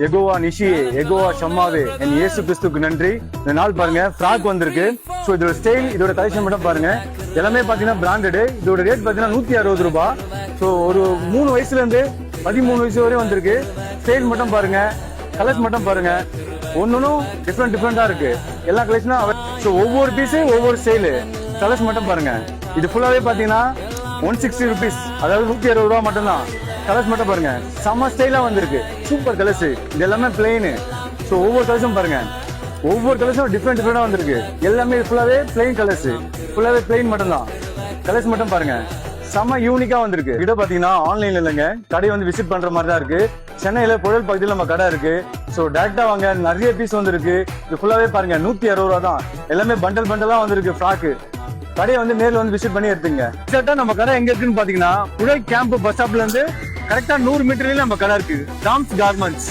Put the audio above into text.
எகோவா நிஷியே, எகோவா ஷம்மாவே, என் இயேசு கிறிஸ்துக்கு நன்றி. இந்த நாள் பாருங்க ஃப்ராக் வந்திருக்கு. ஸோ இதோட ஸ்டைல், இதோட கலெக்ஷன் மட்டும் பாருங்க. எல்லாமே பாத்தீங்கன்னா பிராண்டடு. இதோட ரேட் பாத்தீங்கன்னா 160 ரூபாய். ஸோ ஒரு 3 வயசுல இருந்து 13 வயசு வரையும் வந்திருக்கு. ஸ்டைல் மட்டும் பாருங்க, கலர்ஸ் மட்டும் பாருங்க, ஒன்னும் டிஃப்ரெண்டா இருக்கு. எல்லா கலெக்ஷனும். ஸோ ஒவ்வொரு பீஸு ஒவ்வொரு ஸ்டைலு. கலர்ஸ் மட்டும் பாருங்க. இது ஃபுல்லாவே பாத்தீங்கன்னா 160 ருபீஸ், அதாவது 160 ரூபா மட்டும்தான். கலர்ஸ் மட்டும் பாருங்க, செம்ம ஸ்டைலா வந்திருக்கு. Super colours. இது எல்லாமே பிளெயின். ஸோ ஒவ்வொரு கலர்ஸும் பாருங்க, ஒவ்வொரு கலர்ஸும் டிஃப்ரெண்டா வந்திருக்கு. எல்லாமே ஃபுல்லாவே பிளெயின் கலர்ஸ், ஃபுல்லாவே பிளெயின் மட்டும்தான். கலர்ஸ் மட்டும் பாருங்க, செம்ம யூனிக்கா வந்திருக்கு. கிட்ட பாத்தீங்கன்னா ஆன்லைன்ல இல்லைங்க, கடை வந்து விசிட் பண்ற மாதிரி தான் இருக்கு. சென்னையில புழல் பகுதியில் நம்ம கடை இருக்கு. ஸோ டேரக்டா வாங்க, நிறைய பீஸ் வந்திருக்கு. இது ஃபுல்லாவே பாருங்க 160 ரூபா தான். எல்லாமே பண்டலா வந்திருக்கு. ஃப்ராக்கு கடையை வந்து நேரில் வந்து விசிட் பண்ணி எடுத்துங்க. எக்ஸாக்டா நம்ம கடை எங்க இருக்குன்னு பாத்தீங்கன்னா புழல் கேம்ப் பஸ் ஸ்டாப்ல இருந்து கரெக்டா 100 மீட்டர்லயே நம்ம கடை இருக்கு. Rams garments.